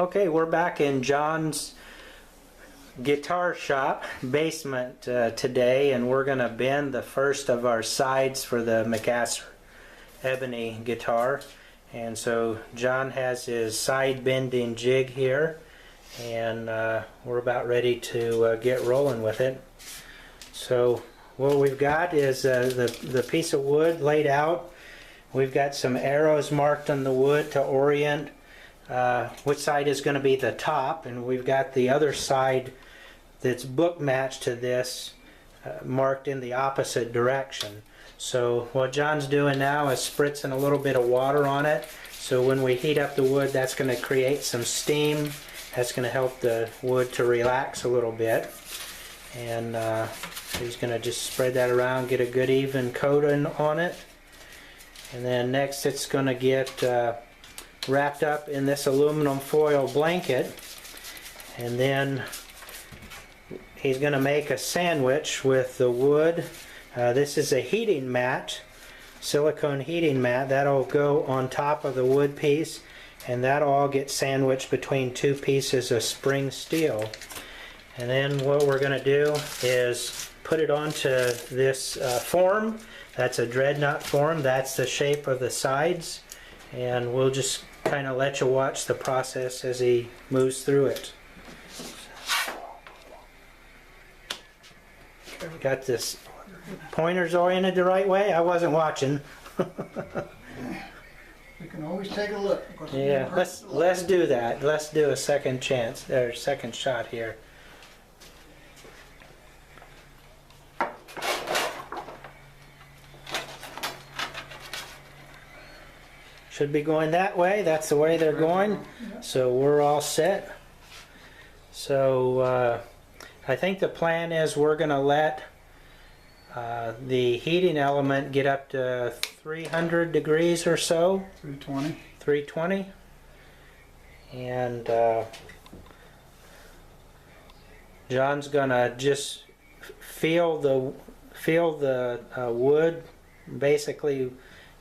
Okay, we're back in John's guitar shop basement today, and we're going to bend the first of our sides for the McAsser ebony guitar. And so John has his side bending jig here, and we're about ready to get rolling with it. So what we've got is the piece of wood laid out. We've got some arrows marked on the wood to orient which side is going to be the top, and we've got the other side that's book matched to this marked in the opposite direction. So what John's doing now is spritzing a little bit of water on it, so when we heat up the wood, that's going to create some steam. That's going to help the wood to relax a little bit. And he's going to just spread that around, get a good even coating on it. And then next it's going to get wrapped up in this aluminum foil blanket, and then he's going to make a sandwich with the wood. This is a heating mat, silicone heating mat, that'll go on top of the wood piece, and that'll all get sandwiched between two pieces of spring steel. And then what we're going to do is put it onto this form. That's a dreadnought form. That's the shape of the sides, and we'll just kind of let you watch the process as he moves through it. Got this pointers oriented the right way? I wasn't watching. We can always take a look. Yeah, let's do that. Let's do a second chance, or second shot here. Should be going that way. That's the way they're going. So we're all set. So I think the plan is we're going to let the heating element get up to 300 degrees or so. 320. 320. And John's going to just feel the wood. Basically,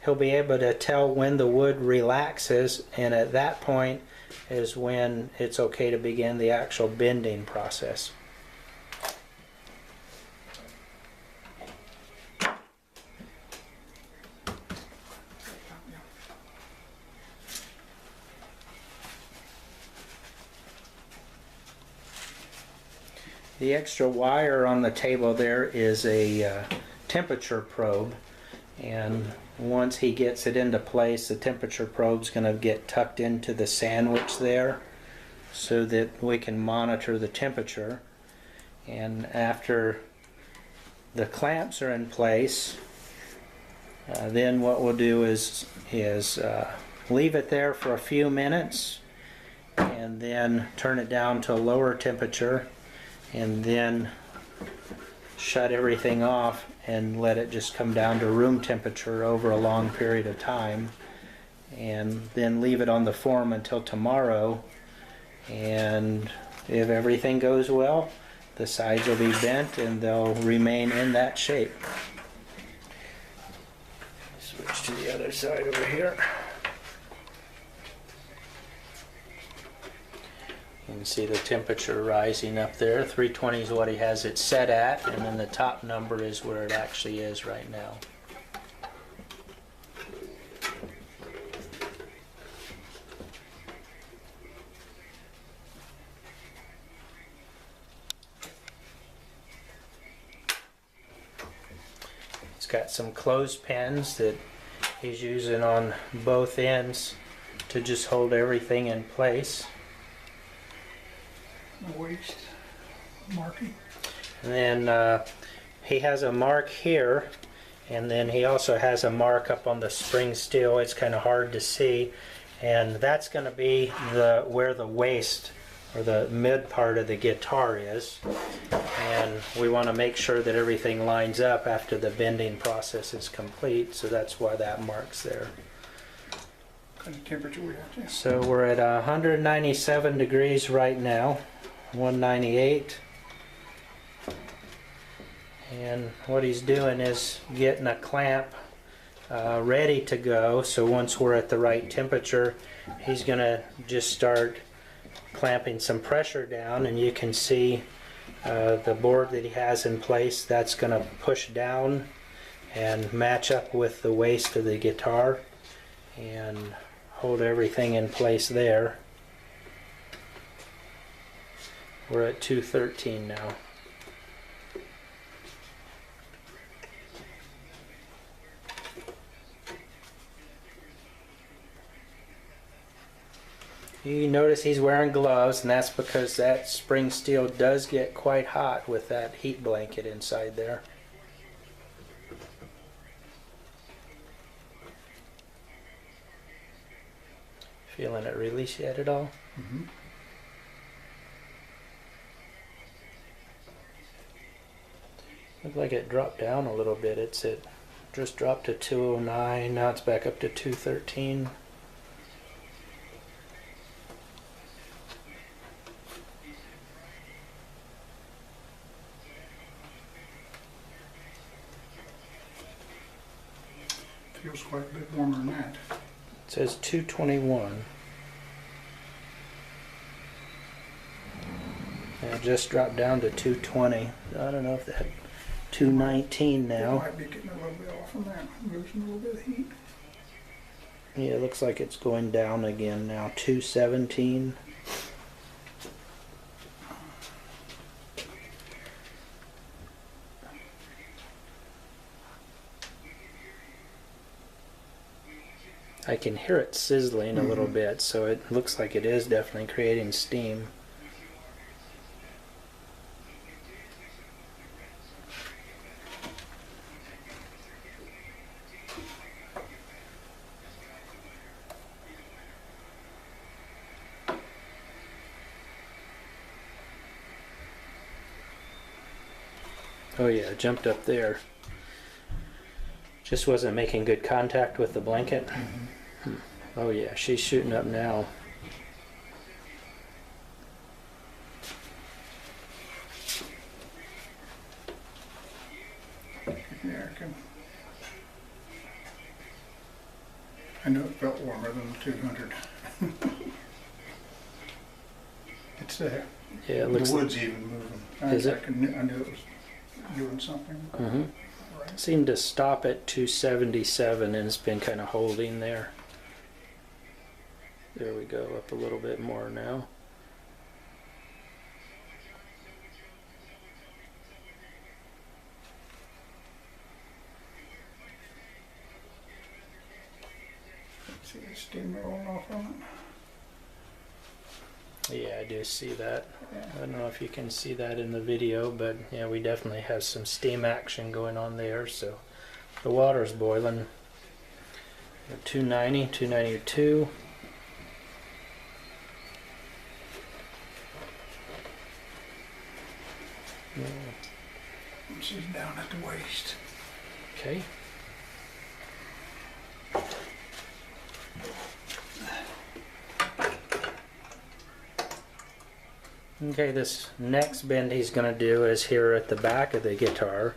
he'll be able to tell when the wood relaxes, and at that point is when it's okay to begin the actual bending process. The extra wire on the table there is a temperature probe, and once he gets it into place, the temperature probe's going to get tucked into the sandwich there so that we can monitor the temperature. And after the clamps are in place, then what we'll do is leave it there for a few minutes and then turn it down to a lower temperature, and then shut everything off and let it just come down to room temperature over a long period of time, and then leave it on the form until tomorrow. And if everything goes well, the sides will be bent and they'll remain in that shape. Switch to the other side over here. You can see the temperature rising up there. 320 is what he has it set at, and then the top number is where it actually is right now. It's got some clothespins that he's using on both ends to just hold everything in place. Waist marking. And then he has a mark here, and then he also has a mark up on the spring steel. It's kind of hard to see, and that's going to be where the waist or the mid part of the guitar is. And we want to make sure that everything lines up after the bending process is complete, so that's why that mark's there. What kind of temperature we have to? So we're at 197 degrees right now. 198, and what he's doing is getting a clamp ready to go. So once we're at the right temperature, he's going to just start clamping some pressure down, and you can see the board that he has in place. That's going to push down and match up with the waist of the guitar and hold everything in place there. We're at 213 now. You notice he's wearing gloves, and that's because that spring steel does get quite hot with that heat blanket inside there. Feeling it release yet at all? Mm-hmm. Looked like it dropped down a little bit. It just dropped to 209. Now it's back up to 213. Feels quite a bit warmer than that. It says 221. Yeah, it just dropped down to 220. I don't know if that 219 It now. might be getting a little bit off from that, losing a little bit of heat. Yeah, it looks like it's going down again now. 217. I can hear it sizzling a little bit, so it looks like it is definitely creating steam. Oh yeah, it jumped up there. Just wasn't making good contact with the blanket. Oh yeah, she's shooting up now. Yeah, I knew it felt warmer than the 200. It's there. Yeah, it looks The wood's even moving. Is it? I knew it was doing something. Right. seemed to stop at 277 and it's been kind of holding there. There we go, up a little bit more now. See the steam rolling off from it? Yeah, I do see that. Yeah. I don't know if you can see that in the video, but yeah, we definitely have some steam action going on there. So the water's boiling. 290, 292. She's down at the waist. Okay. Okay, this next bend he's going to do is here at the back of the guitar.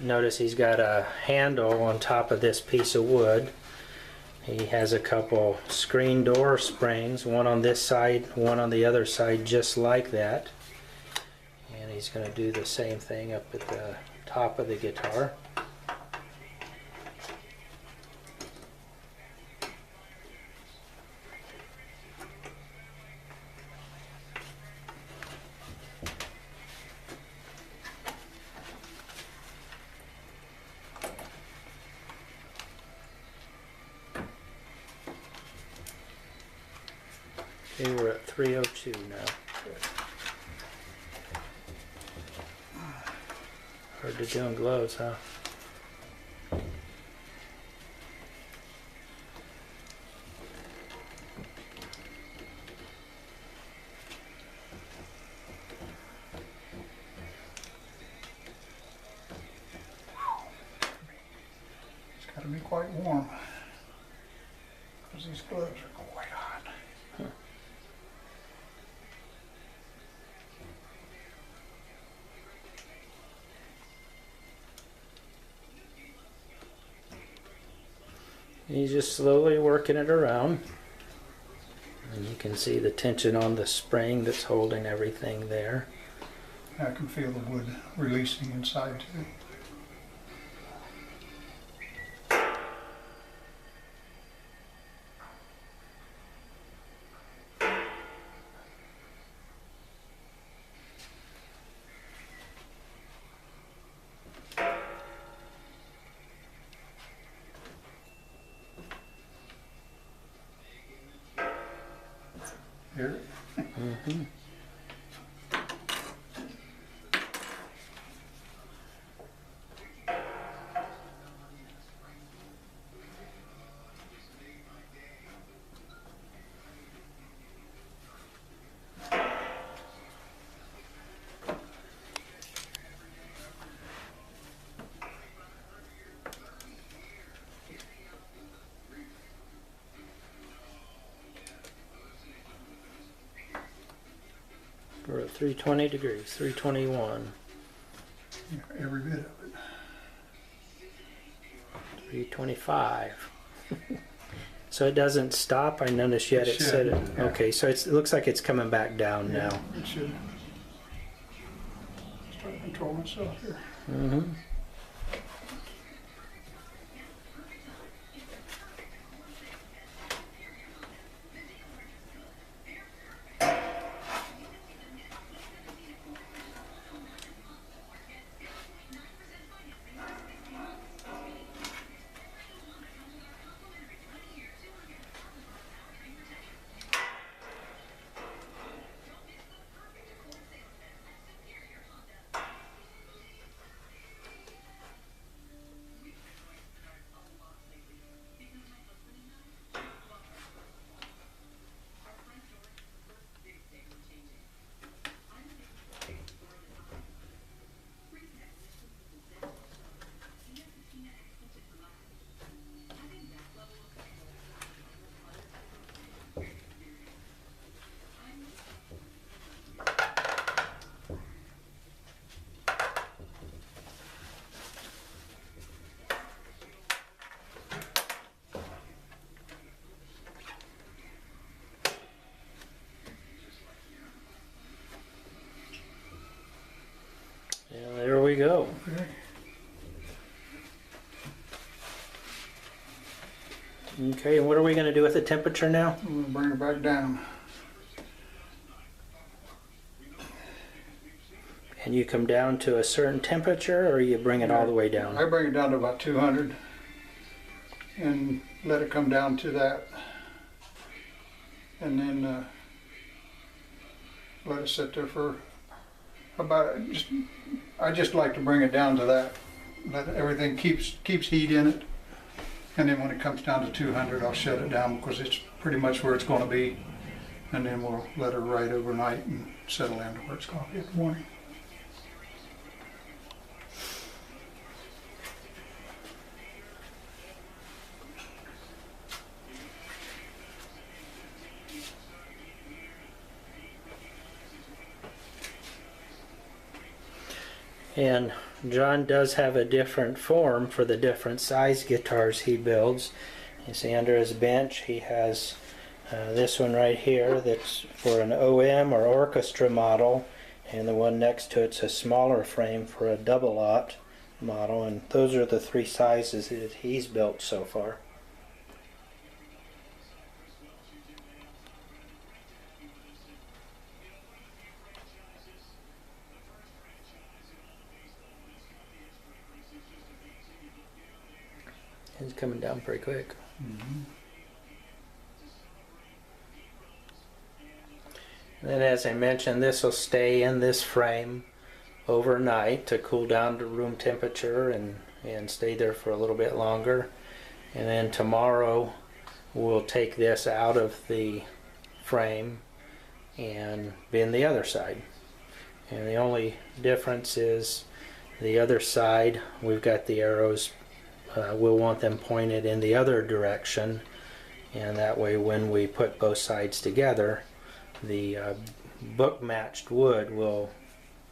Notice he's got a handle on top of this piece of wood. He has a couple screen door springs, one on this side, one on the other side, just like that. And he's going to do the same thing up at the top of the guitar. Okay, we're at 302 now. Hard to do in gloves, huh? It's got to be quite warm. Because these gloves are quite hot. He's just slowly working it around. And you can see the tension on the spring that's holding everything there. I can feel the wood releasing inside too. Hear it? Mm-hmm. We're at 320 degrees, 321, Yeah, every bit of it. 325. So it doesn't stop. I noticed yet It it said it. should, yeah. Okay, so it looks like it's coming back down now. It should. Try to control myself here. Mm-hmm. Yeah, there we go. Okay. Okay, and what are we going to do with the temperature now? I'm gonna bring it back down. And you come down to a certain temperature, or you bring it all the way down? I bring it down to about 200 and let it come down to that. And then let it sit there for about, I just like to bring it down to that. Let everything keeps heat in it. And then when it comes down to 200, I'll shut it down because it's pretty much where it's going to be. And then we'll let it ride overnight and settle down to where it's going to be in the morning. And John does have a different form for the different size guitars he builds. You see under his bench he has this one right here that's for an OM or orchestra model, and the one next to it's a smaller frame for a double-aught model, and those are the three sizes that he's built so far. It's coming down pretty quick. Mm-hmm. Then, as I mentioned, this will stay in this frame overnight to cool down to room temperature and stay there for a little bit longer. And then tomorrow we'll take this out of the frame and bend the other side. And the only difference is the other side, we've got the arrows, we'll want them pointed in the other direction, and that way when we put both sides together, the book matched wood will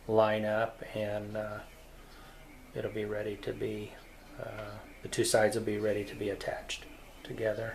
line up, and it'll be ready to be, the two sides will be ready to be attached together.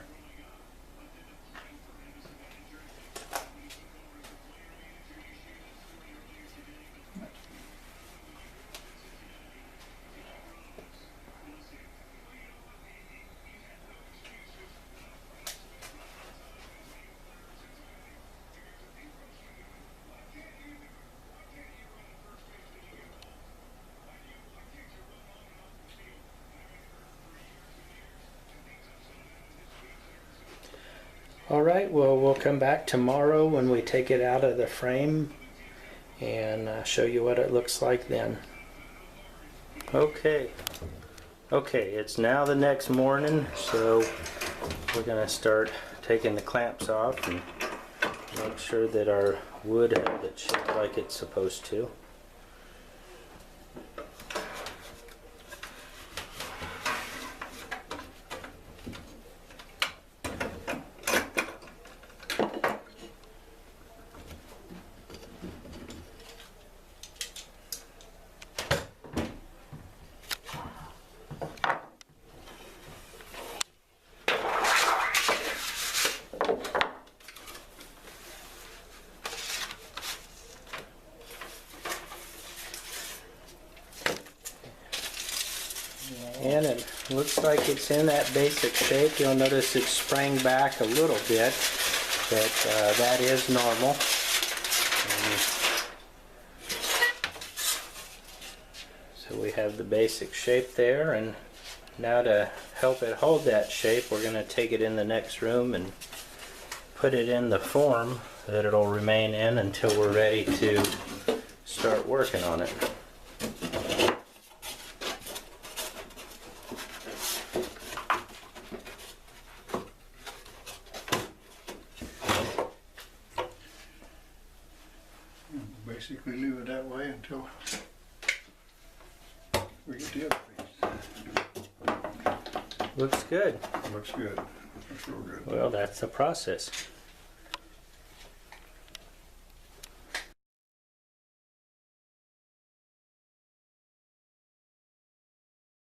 All right, well, we'll come back tomorrow when we take it out of the frame and show you what it looks like then. Okay, it's now the next morning, so we're gonna start taking the clamps off and make sure that our wood held its shape like it's supposed to. And it looks like it's in that basic shape. You'll notice it sprang back a little bit, but that is normal. So we have the basic shape there, and now to help it hold that shape, we're going to take it in the next room and put it in the form that it'll remain in until we're ready to start working on it. Basically leave it that way until we get the other piece. Looks good. Looks good. Looks real good. Well, that's the process.